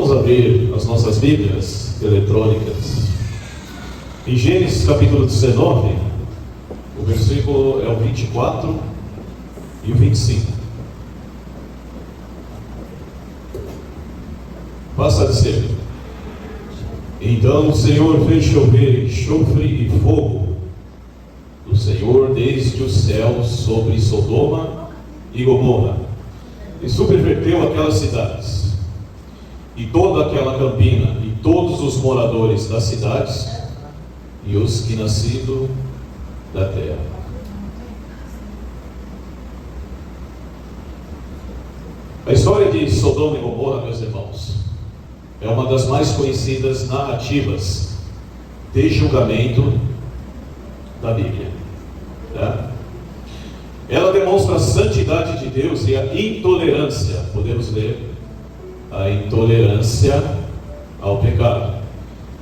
Vamos abrir as nossas Bíblias eletrônicas. Em Gênesis capítulo 19, o versículo é o 24 e o 25. Passa a dizer: Então o Senhor fez chover enxofre e fogo do Senhor desde os céus sobre Sodoma e Gomorra, e subverteu aquelas cidades, e toda aquela campina, e todos os moradores das cidades, e os que nascido da terra. A história de Sodoma e Gomorra, meus irmãos, é uma das mais conhecidas narrativas de julgamento da Bíblia. Tá? Ela demonstra a santidade de Deus e a intolerância, podemos ler, a intolerância ao pecado.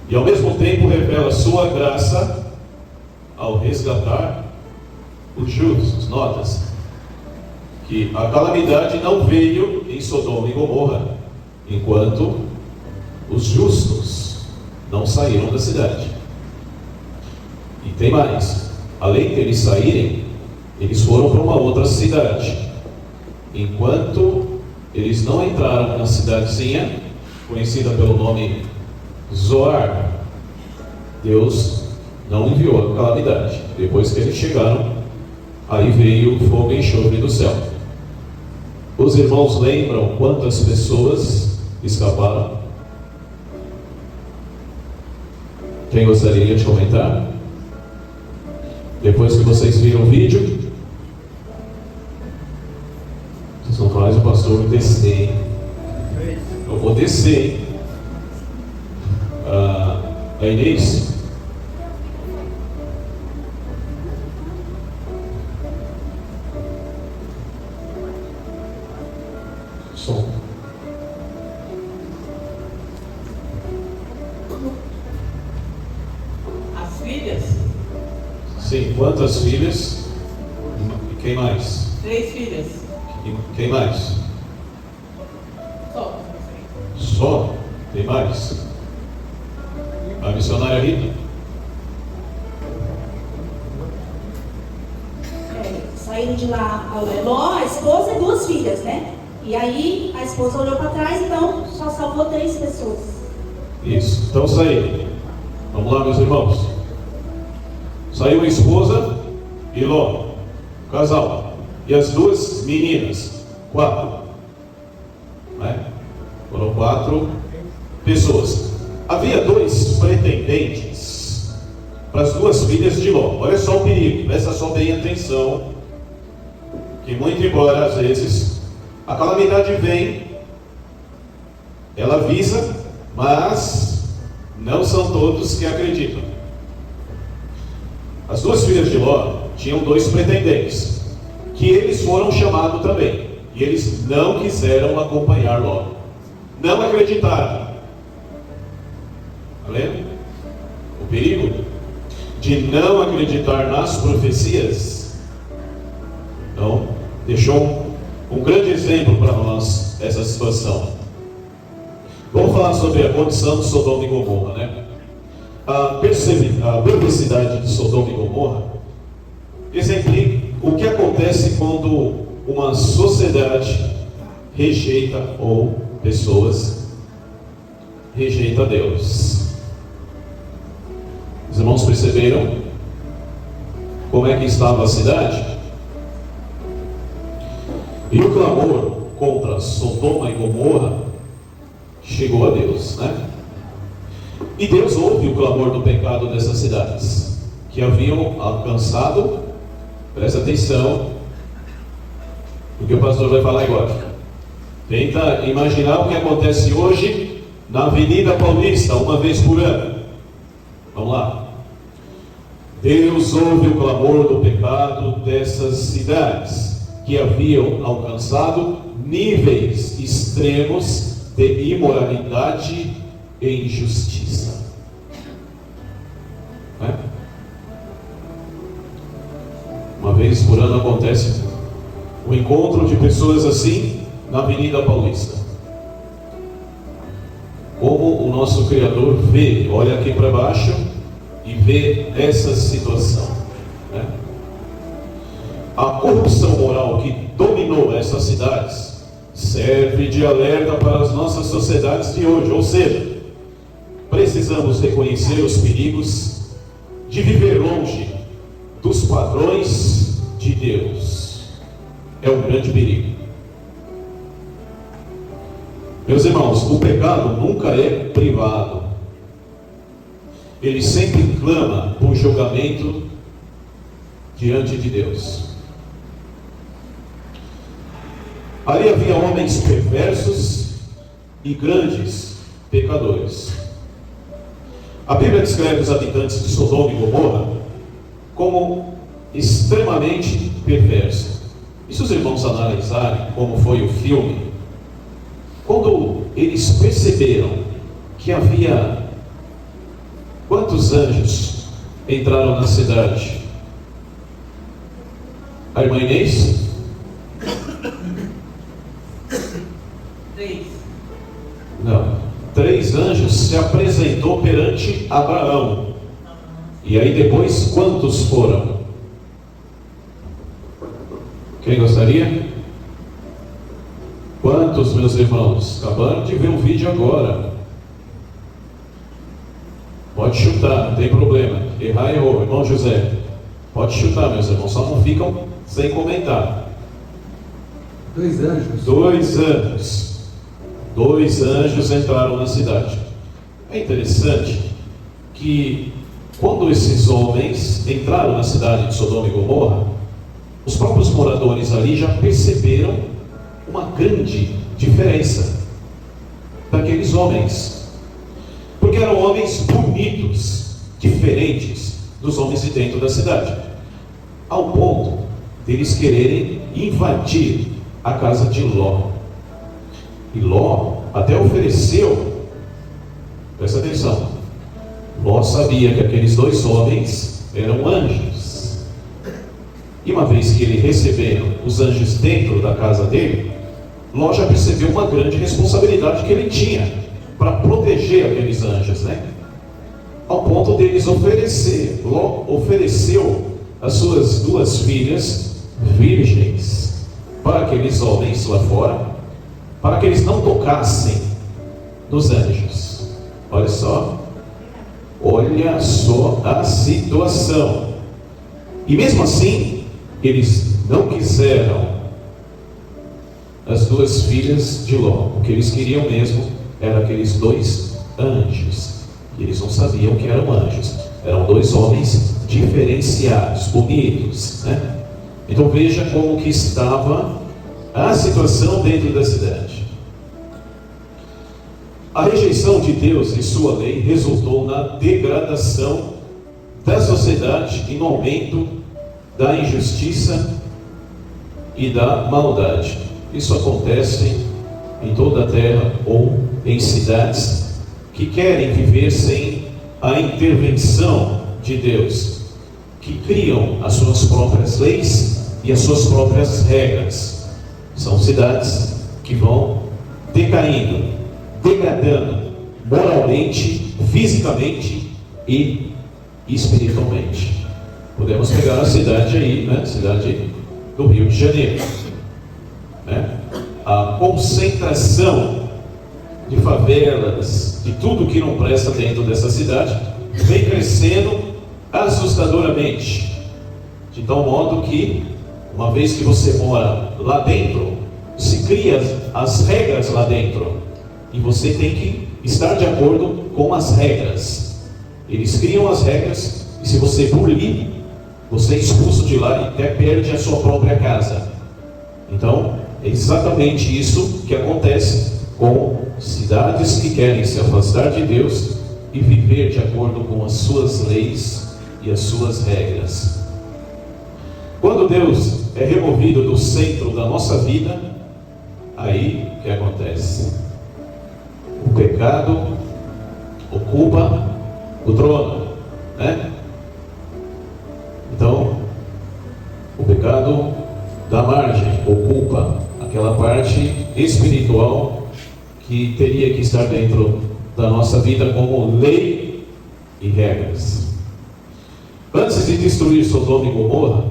E ao mesmo tempo revela sua graça ao resgatar os justos. Nota-se que a calamidade não veio em Sodoma e Gomorra, enquanto os justos não saíram da cidade. E tem mais, além de eles saírem, eles foram para uma outra cidade. Enquanto eles não entraram na cidadezinha, conhecida pelo nome Zoar, Deus não enviou a calamidade. Depois que eles chegaram, aí veio o fogo e enxofre do céu. Os irmãos lembram quantas pessoas escaparam? Quem gostaria de comentar? Depois que vocês viram o vídeo, vocês não fazem o pastor descer, hein? Eu vou descer, hein? A Inês? Som. As filhas? Sim, quantas filhas? E quem mais? 3 filhas. E quem mais? Só. Só? Tem mais? A missionária Rita? Saíram de lá ao Leló, a esposa e 2 filhas, né? E aí a esposa olhou para trás, então só salvou 3 pessoas. Isso, então saíram. Vamos lá, meus irmãos. Saiu a esposa e Ló, o casal, e as 2 meninas, 4, né? Foram 4 pessoas. Havia 2 pretendentes para as 2 filhas de Ló. Olha só o perigo, presta só bem atenção, que muito embora às vezes a calamidade vem, ela avisa, mas não são todos que acreditam. As 2 filhas de Ló tinham 2 pretendentes, que eles foram chamados também, e eles não quiseram acompanhar Ló, não acreditaram. Está vendo? O perigo de não acreditar nas profecias. Então, deixou um grande exemplo para nós essa situação. Vamos falar sobre a condição de Sodoma e Gomorra, né? A perversidade de Sodoma e Gomorra exemplifica o que acontece quando uma sociedade rejeita, ou pessoas rejeitam Deus. Os irmãos perceberam como é que estava a cidade? E o clamor contra Sodoma e Gomorra chegou a Deus, né? E Deus ouve o clamor do pecado dessas cidades, que haviam alcançado, presta atenção, o que o pastor vai falar agora. Tenta imaginar o que acontece hoje na Avenida Paulista, uma vez por ano. Vamos lá. Deus ouve o clamor do pecado dessas cidades, que haviam alcançado níveis extremos de imoralidade e injustiça. Né? Uma vez por ano acontece o encontro de pessoas assim na Avenida Paulista. como o nosso Criador vê, olha aqui para baixo e vê essa situação, né? A corrupção moral que dominou essas cidades serve de alerta para as nossas sociedades de hoje. Ou seja, precisamos reconhecer os perigos de viver longe dos padrões de Deus. É um grande perigo. Meus irmãos, o pecado nunca é privado. Ele sempre clama por julgamento diante de Deus. Ali havia homens perversos e grandes pecadores. A Bíblia descreve os habitantes de Sodoma e Gomorra como extremamente perversos. E se os irmãos analisarem como foi o filme, quando eles perceberam que havia quantos anjos entraram na cidade? A irmã Inês? 3. Não. 3 anjos se apresentou perante Abraão. E aí depois, quantos foram? Quem gostaria? Quantos, meus irmãos? Acabaram de ver o vídeo agora. Pode chutar, não tem problema. Errar, errou. Irmão José, pode chutar, meus irmãos. Só não ficam sem comentar. 2 anjos. 2 anjos. 2 anjos entraram na cidade. É interessante que quando esses homens entraram na cidade de Sodoma e Gomorra, os próprios moradores ali já perceberam uma grande diferença daqueles homens, porque eram homens bonitos, diferentes dos homens de dentro da cidade, ao ponto deles quererem invadir a casa de Ló. E Ló até ofereceu, presta atenção, Ló sabia que aqueles 2 homens eram anjos, e uma vez que ele recebeu os anjos dentro da casa dele, Ló já percebeu uma grande responsabilidade que ele tinha para proteger aqueles anjos, né? Ao ponto deles oferecer, Ló ofereceu as suas 2 filhas virgens para aqueles homens lá fora, para que eles não tocassem nos anjos. Olha só a situação. E mesmo assim, eles não quiseram as 2 filhas de Ló. O que eles queriam mesmo eram aqueles 2 anjos. E eles não sabiam que eram anjos. Eram 2 homens diferenciados, bonitos, né? Então veja como que estava a situação dentro da cidade. A rejeição de Deus e sua lei resultou na degradação da sociedade e no aumento da injustiça e da maldade. Isso acontece em toda a terra ou em cidades que querem viver sem a intervenção de Deus, que criam as suas próprias leis e as suas próprias regras. São cidades que vão decaindo, degradando moralmente, fisicamente e espiritualmente. Podemos pegar a cidade aí, né? Cidade do Rio de Janeiro, né? A concentração de favelas, de tudo que não presta dentro dessa cidade, vem crescendo assustadoramente, de tal modo que, uma vez que você mora lá dentro, se cria as regras lá dentro, e você tem que estar de acordo com as regras. Eles criam as regras, e se você bulir, você é expulso de lá e até perde a sua própria casa. Então, é exatamente isso que acontece com cidades que querem se afastar de Deus e viver de acordo com as suas leis e as suas regras. Quando Deus é removido do centro da nossa vida, aí o que acontece? O pecado ocupa o trono, né? Então, o pecado dá margem, ocupa aquela parte espiritual que teria que estar dentro da nossa vida como lei e regras. Antes de destruir Sodoma e Gomorra,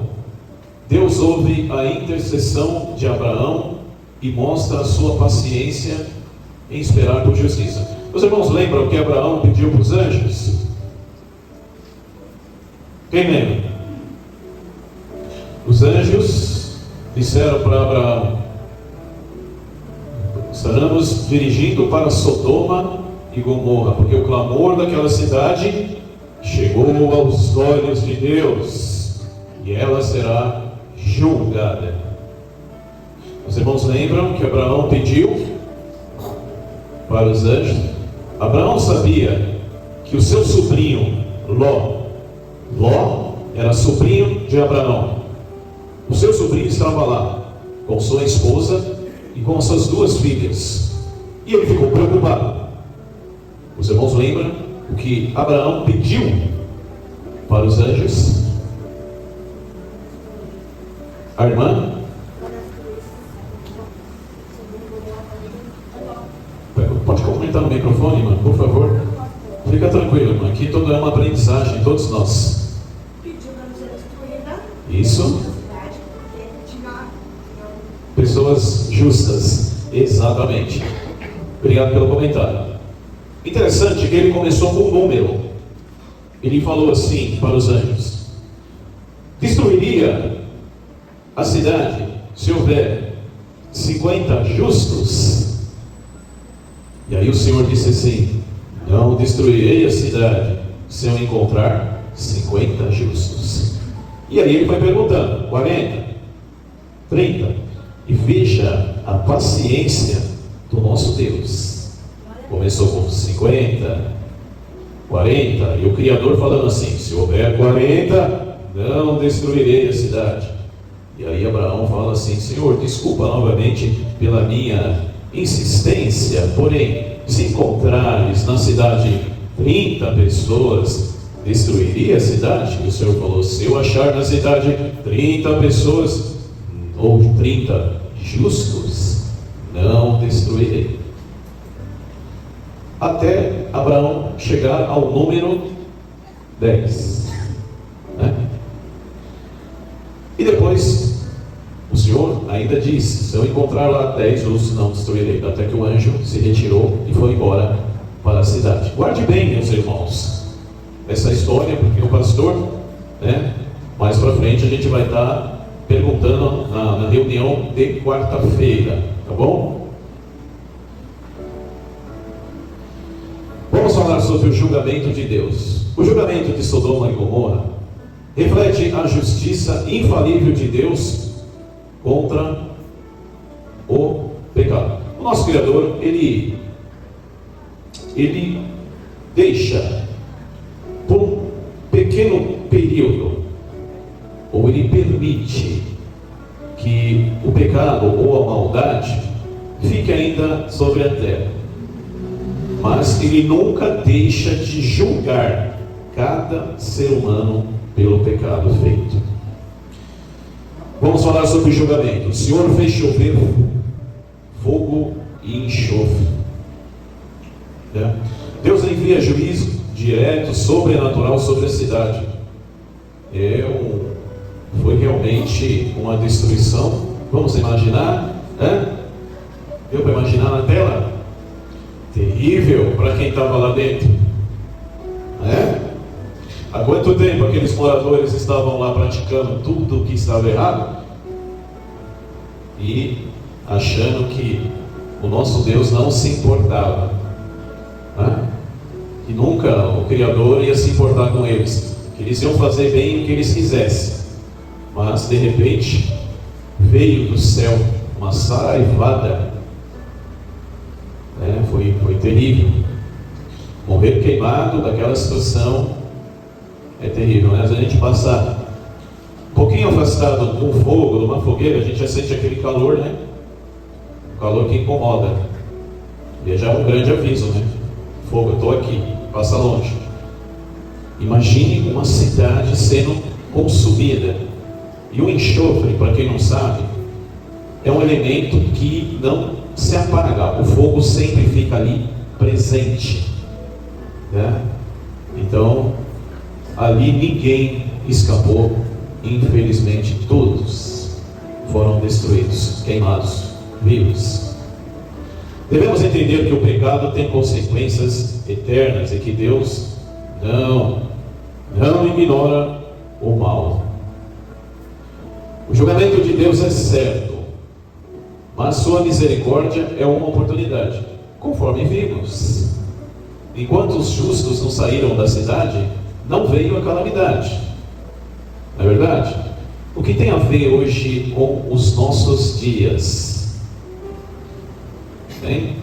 Deus ouve a intercessão de Abraão e mostra a sua paciência em esperar por justiça. Os irmãos lembram o que Abraão pediu para os anjos? Quem lembra? Os anjos disseram para Abraão: estaremos dirigindo para Sodoma e Gomorra, porque o clamor daquela cidade chegou aos olhos de Deus, e ela será julgada. Os irmãos lembram que Abraão pediu para os anjos? Abraão sabia que o seu sobrinho Ló era sobrinho de Abraão. O seu sobrinho estava lá com sua esposa e com suas 2 filhas, e ele ficou preocupado. Os irmãos lembram o que Abraão pediu para os anjos? A irmã? Pode comentar no microfone, irmã, por favor. Fica tranquilo, irmã. Aqui tudo é uma aprendizagem, todos nós. Pediu para não ser destruída. Isso. Cidade, porque tinha Pessoas justas. Exatamente. Obrigado pelo comentário. Interessante que ele começou com um número. Ele falou assim para os anjos: destruiria a cidade se houver 50 justos. E aí o Senhor disse assim: não destruirei a cidade se eu encontrar 50 justos. E aí ele foi perguntando: 40, 30. E veja a paciência do nosso Deus. Começou com 50, 40, e o Criador falando assim: se houver 40, não destruirei a cidade. E aí Abraão fala assim: Senhor, desculpa novamente pela minha insistência, porém, se encontrares na cidade 30 pessoas, destruiria a cidade? E o Senhor falou: se eu achar na cidade 30 pessoas, ou 30 justos, não destruirei. Até Abraão chegar ao número 10, né? E depois o Senhor ainda disse: se eu encontrar lá 10 justos, não destruirei. Até que o anjo se retirou e foi embora para a cidade. Guarde bem, meus irmãos, essa história, porque o pastor, né, mais para frente a gente vai estar perguntando na reunião de quarta-feira, tá bom? Vamos falar sobre o julgamento de Deus. O julgamento de Sodoma e Gomorra reflete a justiça infalível de Deus contra o pecado. O nosso Criador, ele deixa por um pequeno período, ou ele permite que o pecado ou a maldade fique ainda sobre a terra, mas ele nunca deixa de julgar cada ser humano pelo pecado feito. Vamos falar sobre julgamento. O Senhor fez chover fogo e enxofre. Deus envia juízo direto, sobrenatural sobre a cidade. Foi realmente uma destruição. Vamos imaginar, né? Deu para imaginar na tela? Terrível para quem estava lá dentro, né? Há quanto tempo aqueles moradores estavam lá praticando tudo o que estava errado e achando que o nosso Deus não se importava, né? Que nunca o Criador ia se importar com eles, que eles iam fazer bem o que eles quisessem. Mas de repente veio do céu uma saraivada, né? Foi terrível. Morrer queimado daquela situação é terrível, né? Se a gente passar um pouquinho afastado de um fogo, de uma fogueira, a gente já sente aquele calor, né? O calor que incomoda. E já é um grande aviso, né? Fogo, eu estou aqui, passa longe. Imagine uma cidade sendo consumida. E o enxofre, para quem não sabe, é um elemento que não se apaga. O fogo sempre fica ali presente, né? Então, ali ninguém escapou, infelizmente todos foram destruídos, queimados, vivos. Devemos entender que o pecado tem consequências eternas e que Deus não ignora o mal. O julgamento de Deus é certo, mas sua misericórdia é uma oportunidade, conforme vimos. Enquanto os justos não saíram da cidade, não veio a calamidade. Não é verdade? O que tem a ver hoje com os nossos dias? Hein?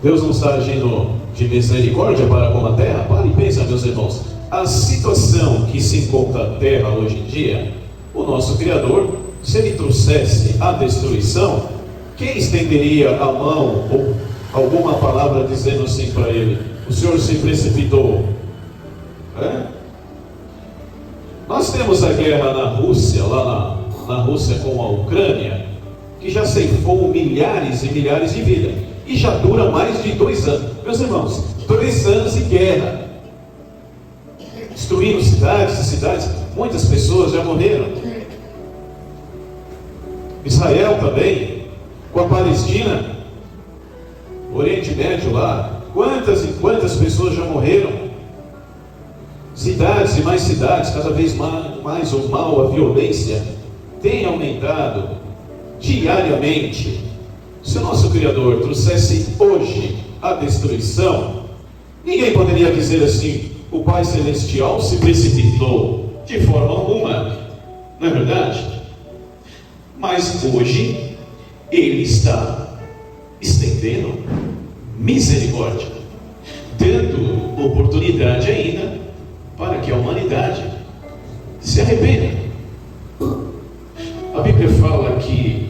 Deus não está agindo de misericórdia para com a terra? Pare e pensa, meus irmãos. A situação que se encontra a terra hoje em dia, o nosso Criador, se ele trouxesse a destruição, quem estenderia a mão ou alguma palavra dizendo assim para ele: o Senhor se precipitou? Nós temos a guerra na Rússia, lá na Rússia com a Ucrânia, que já ceifou milhares e milhares de vidas, e já dura mais de 2 anos. Meus irmãos, 2 anos de guerra, destruindo cidades e cidades, muitas pessoas já morreram. Israel também, com a Palestina, Oriente Médio lá, quantas e quantas pessoas já morreram. Cidades e mais cidades, cada vez mais o mal, a violência tem aumentado diariamente. Se o nosso Criador trouxesse hoje a destruição, ninguém poderia dizer assim: o Pai Celestial se precipitou. De forma alguma, não é verdade? Mas hoje Ele está estendendo misericórdia, dando oportunidade ainda para que a humanidade se arrependa. A Bíblia fala que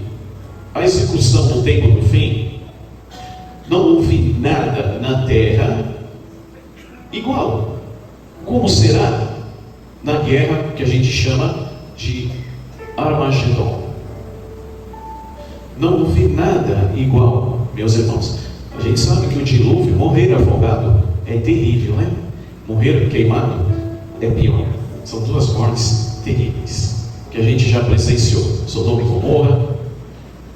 a execução do tempo do fim, não houve nada na terra igual. Como será na guerra que a gente chama de Armagedon? Não houve nada igual, meus irmãos. A gente sabe que o dilúvio, morrer afogado, é terrível, né? Morrer queimado é pior. São 2 mortes terríveis que a gente já presenciou: Sodoma e Gomorra,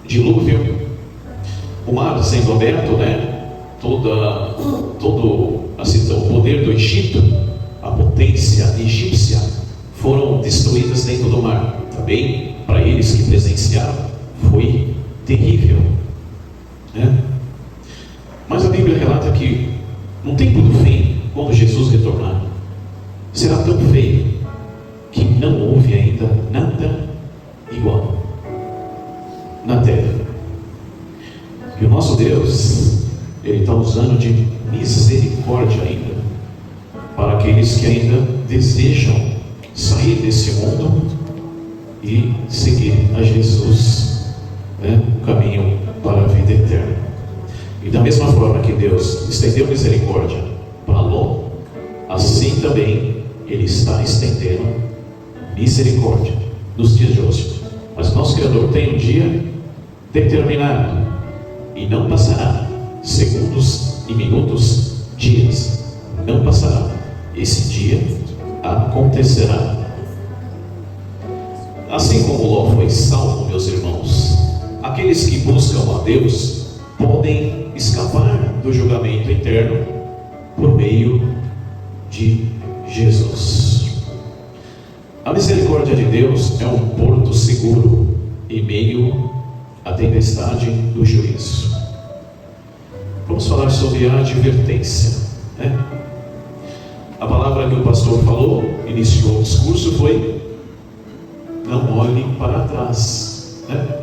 dilúvio, o mar sendo aberto, né? Todo o poder do Egito, a potência egípcia, foram destruídas dentro do mar. Também para eles que presenciaram foi terrível, né? Mas a Bíblia relata que no tempo do fim, quando Jesus retornar, será tão feio que não houve ainda nada igual na terra. E o nosso Deus, Ele está usando de misericórdia ainda para aqueles que ainda desejam sair desse mundo e seguir a Jesus, né? O caminho para a vida eterna. E da mesma forma que Deus estendeu misericórdia para Ló, assim também Ele está estendendo misericórdia nos dias de hoje. Mas nosso Criador tem um dia determinado, e não passará. Segundos e minutos, dias, não passará. Esse dia acontecerá. Assim como Ló foi salvo, meus irmãos, aqueles que buscam a Deus podem escapar do julgamento eterno por meio de Jesus. A misericórdia de Deus é um porto seguro em meio à tempestade do juízo. Vamos falar sobre a advertência, né? A palavra que o pastor falou, iniciou o discurso, foi: não olhe para trás, né?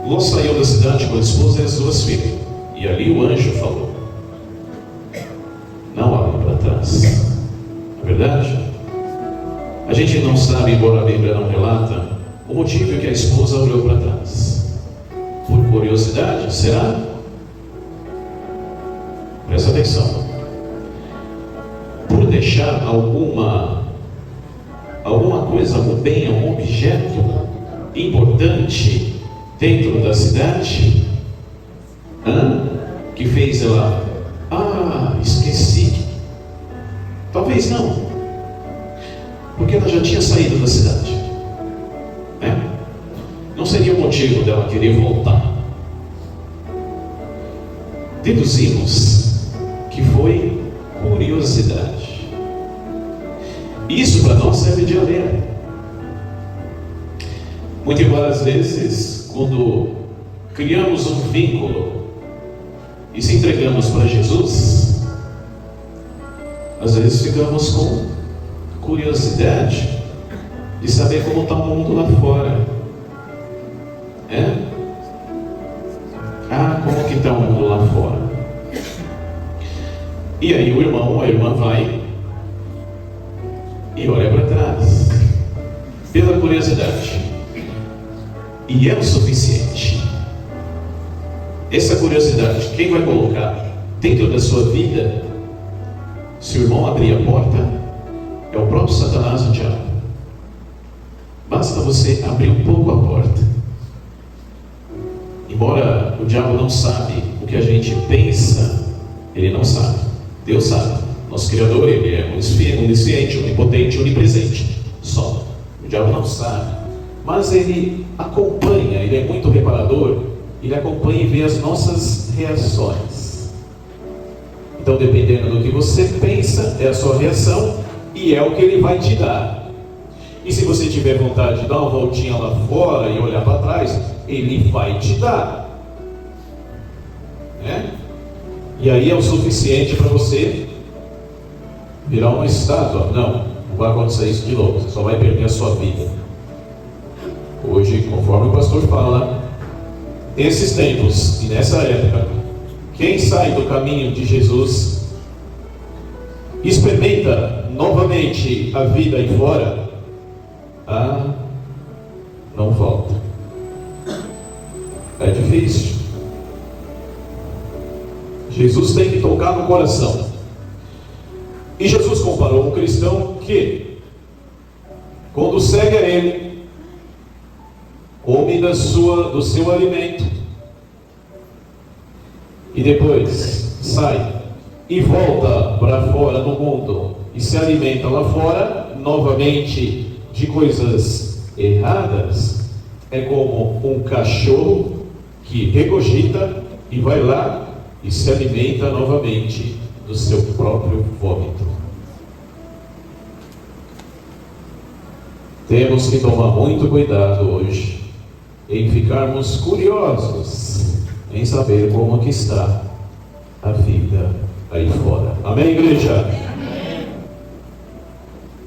Ló saiu da cidade com a esposa e as 2 filhas, e ali o anjo falou: não olhe para trás. É verdade? A gente não sabe, embora a Bíblia não relata, o motivo que a esposa olhou para trás. Por curiosidade, será? Presta atenção. Por deixar alguma coisa, algum bem, algum objeto importante dentro da cidade? Que fez ela, esqueci. Talvez não, porque ela já tinha saído da cidade, né? Não seria o motivo dela querer voltar. Deduzimos que foi curiosidade. Isso para nós serve de alerta. Muito embora às vezes, quando criamos um vínculo e se entregamos para Jesus, às vezes ficamos com curiosidade de saber como está o mundo lá fora. Como que está o mundo lá fora? E aí o irmão ou a irmã vai e olha para trás, pela curiosidade. E é o suficiente. Essa curiosidade, quem vai colocar dentro da sua vida, se o irmão abrir a porta, é o próprio Satanás, o diabo. Basta você abrir um pouco a porta. Embora o diabo não sabe o que a gente pensa, ele não sabe. Deus sabe. Nosso Criador, ele é onisciente, onipotente, onipresente. Só. O diabo não sabe. Mas ele acompanha, ele é muito reparador. Ele acompanha e vê as nossas reações. Então, dependendo do que você pensa, é a sua reação e é o que ele vai te dar. E se você tiver vontade de dar uma voltinha lá fora e olhar para trás, ele vai te dar, né? E aí é o suficiente para você virar uma estátua. Não vai acontecer isso de novo. Você só vai perder a sua vida. Hoje, conforme o pastor fala, nesses tempos e nessa época, quem sai do caminho de Jesus experimenta novamente a vida aí fora, não volta. É difícil. Jesus tem que tocar no coração. E Jesus comparou um cristão que, quando segue a Ele, come do seu alimento e depois sai e volta para fora do mundo e se alimenta lá fora novamente de coisas erradas, é como um cachorro que regurgita e vai lá e se alimenta novamente do seu próprio vômito. Temos que tomar muito cuidado hoje em ficarmos curiosos em saber como que está a vida aí fora. Amém, igreja? Amém.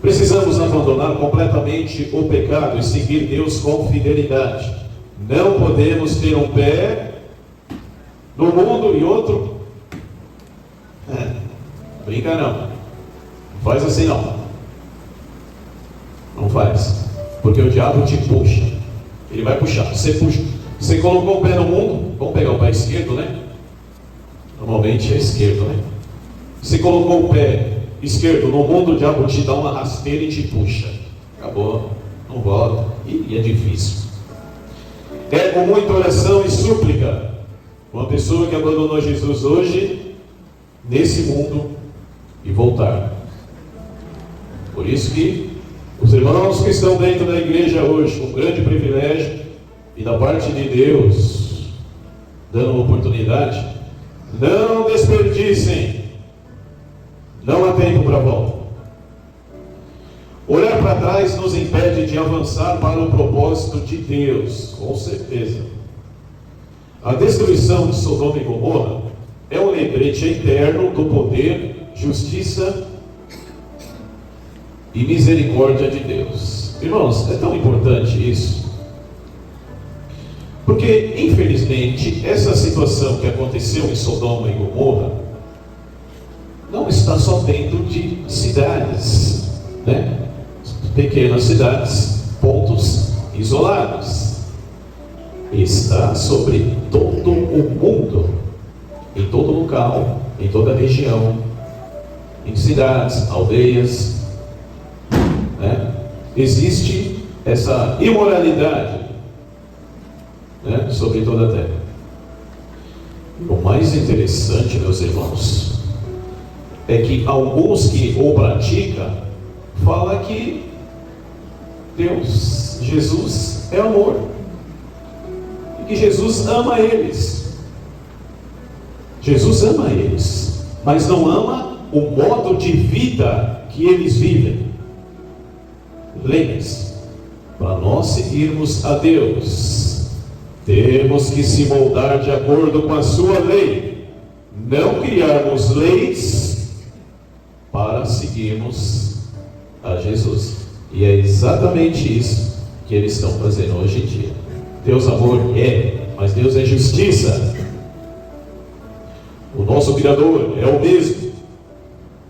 Precisamos abandonar completamente o pecado e seguir Deus com fidelidade. Não podemos ter um pé no mundo e outro. Brinca não. Não faz assim não. Não faz. Porque o diabo te puxa. Ele vai puxar. Você puxa. Você colocou o pé no mundo. Vamos pegar o pé esquerdo, né? Normalmente é esquerdo, né? Você colocou o pé esquerdo no mundo, o diabo te dá uma rasteira e te puxa. Acabou. Não volta. E é difícil. É com muita oração e súplica. Uma pessoa que abandonou Jesus hoje, nesse mundo, e voltar. Por isso que os irmãos que estão dentro da igreja hoje, com um grande privilégio, e da parte de Deus, dando uma oportunidade, não desperdicem. Não há tempo para volta. Olhar para trás nos impede de avançar para o propósito de Deus, com certeza. A destruição de Sodoma e Gomorra é um lembrete eterno do poder, justiça e misericórdia de Deus. Irmãos, é tão importante isso, porque infelizmente essa situação que aconteceu em Sodoma e Gomorra não está só dentro de cidades, né? Pequenas cidades, pontos isolados. Está sobre todo o mundo, em todo local, em toda região, em cidades, aldeias, né? Existe essa imoralidade, né? Sobre toda a terra. O mais interessante, meus irmãos, é que alguns que o praticam, falam que Deus, Jesus é amor, e que Jesus ama eles. Jesus ama eles, mas não ama o modo de vida que eles vivem. Lembre-se, para nós seguirmos a Deus, temos que se moldar de acordo com a sua lei, não criarmos leis para seguirmos a Jesus. E é exatamente isso que eles estão fazendo hoje em dia. Deus amor mas Deus é justiça. O nosso Criador é o mesmo,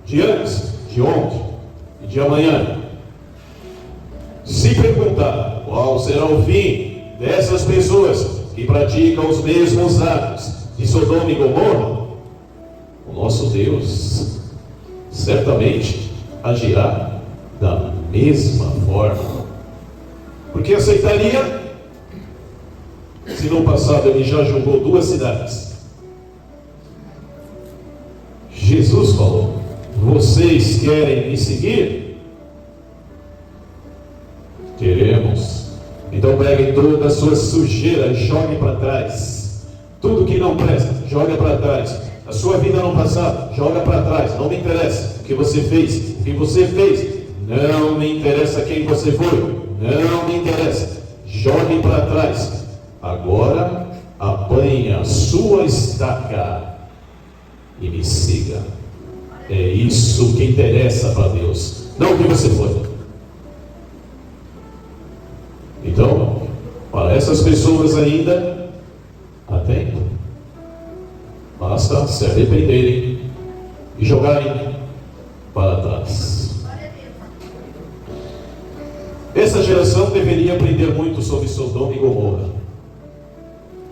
de antes, de ontem e de amanhã. Se perguntar qual será o fim dessas pessoas que praticam os mesmos atos de Sodoma e Gomorra, o nosso Deus certamente agirá da mesma forma. Porque aceitaria se no passado ele já julgou 2 cidades. Jesus falou: vocês querem me seguir? Queremos. Então peguem toda a sua sujeira e joguem para trás. Tudo que não presta, joga para trás. A sua vida no passado, joga para trás. Não me interessa o que você fez. O que você fez, não me interessa quem você foi. Não me interessa. Jogue para trás. Agora apanhe a sua estaca e me siga. É isso que interessa para Deus, não o que você foi. Então, para essas pessoas ainda, atento, basta se arrependerem e jogarem para trás. Essa geração deveria aprender muito sobre Sodoma e Gomorra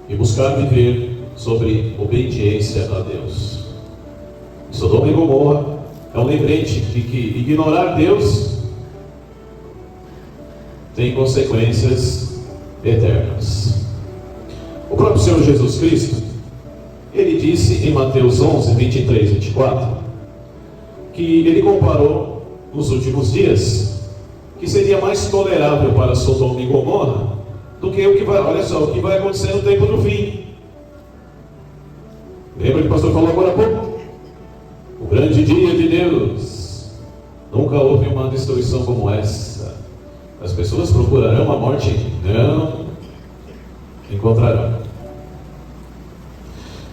e buscar viver sobre obediência a Deus. Sodoma e Gomorra é um lembrete de que ignorar Deus tem consequências eternas. O próprio Senhor Jesus Cristo, ele disse em Mateus 11, 23 e 24, que ele comparou nos últimos dias que seria mais tolerável para Sodoma e Gomorra do que o que vai, olha só, o que vai acontecer no tempo do fim. Lembra que o pastor falou agora há pouco? O grande dia de Deus. Nunca houve uma destruição como essa. As pessoas procurarão a morte, não encontrarão.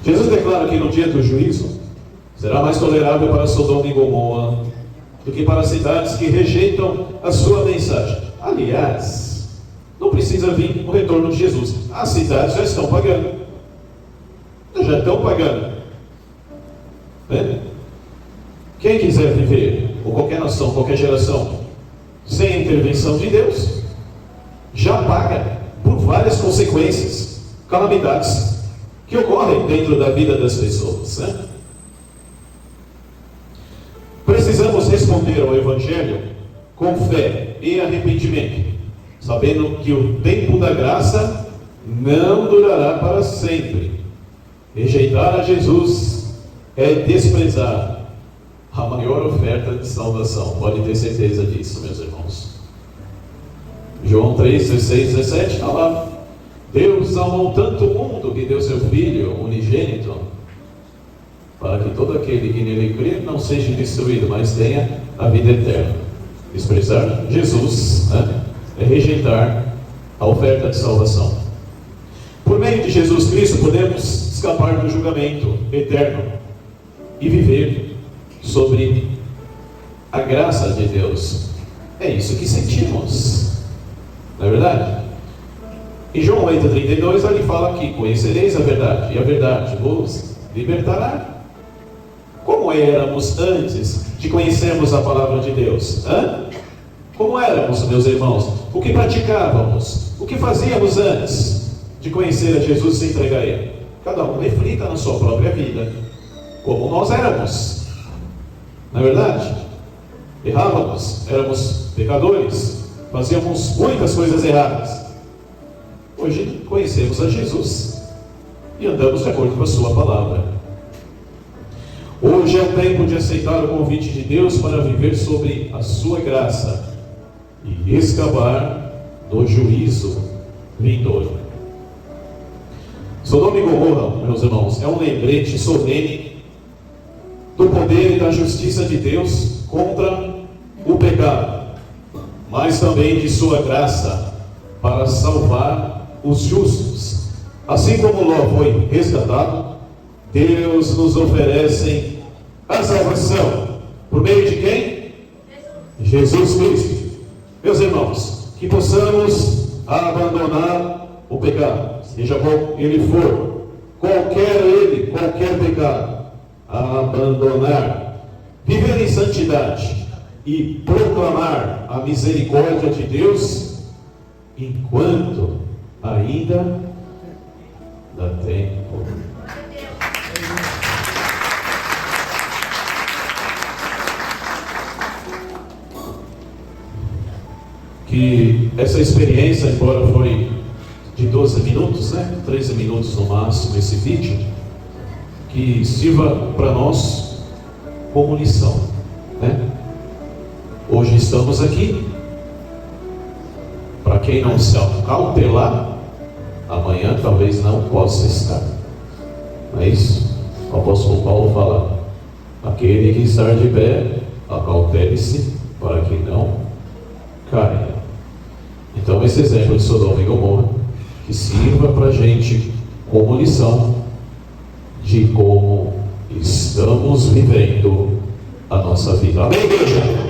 Jesus declara que no dia do juízo será mais tolerável para Sodoma e Gomorra do que para cidades que rejeitam a sua mensagem. Aliás, não precisa vir o retorno de Jesus. As cidades já estão pagando. Já estão pagando. Né? Quem quiser viver, ou qualquer nação, qualquer geração, sem a intervenção de Deus, já paga por várias consequências, calamidades que ocorrem dentro da vida das pessoas. Né? Precisamos responder ao Evangelho com fé e arrependimento, sabendo que o tempo da graça não durará para sempre. Rejeitar a Jesus é desprezar a maior oferta de salvação. Pode ter certeza disso, meus irmãos. João 3, 16, 17 está lá. Deus amou tanto o mundo que deu seu Filho unigênito, para que todo aquele que nele crê não seja destruído, mas tenha a vida eterna. Desprezar Jesus, né, é rejeitar a oferta de salvação. Por meio de Jesus Cristo podemos escapar do julgamento eterno e viver sobre a graça de Deus. É isso que sentimos, não é verdade? Em João 8,32 ele fala que conhecereis a verdade, e a verdade vos libertará. Como éramos antes de conhecermos a palavra de Deus? Como éramos, meus irmãos? O que praticávamos? O que fazíamos antes de conhecer a Jesus e se entregar a Ele? Cada um reflita na sua própria vida como nós éramos. Não é verdade? Errávamos, éramos pecadores, fazíamos muitas coisas erradas. Hoje conhecemos a Jesus e andamos de acordo com a sua palavra. Hoje é o tempo de aceitar o convite de Deus para viver sobre a sua graça e escapar do juízo vindouro. Sodoma e Gomorra, meus irmãos, é um lembrete solene do poder e da justiça de Deus contra o pecado, mas também de sua graça para salvar os justos. Assim como Ló foi resgatado, Deus nos oferece a salvação por meio de quem? Jesus Cristo. Meus irmãos, que possamos abandonar o pecado, seja qual ele for, qualquer pecado, abandonar, viver em santidade e proclamar a misericórdia de Deus enquanto ainda dá tempo. Que essa experiência, embora foi de 12 minutos, 13 minutos no máximo esse vídeo, que sirva para nós como lição, Hoje estamos aqui. Para quem não se acautelar, amanhã talvez não possa estar. Não é isso? O apóstolo Paulo fala: aquele que está de pé, acautele-se para que não caia. Então esse exemplo de Sodoma e Gomorra, que sirva para a gente como lição de como estamos vivendo a nossa vida. Amém, igreja?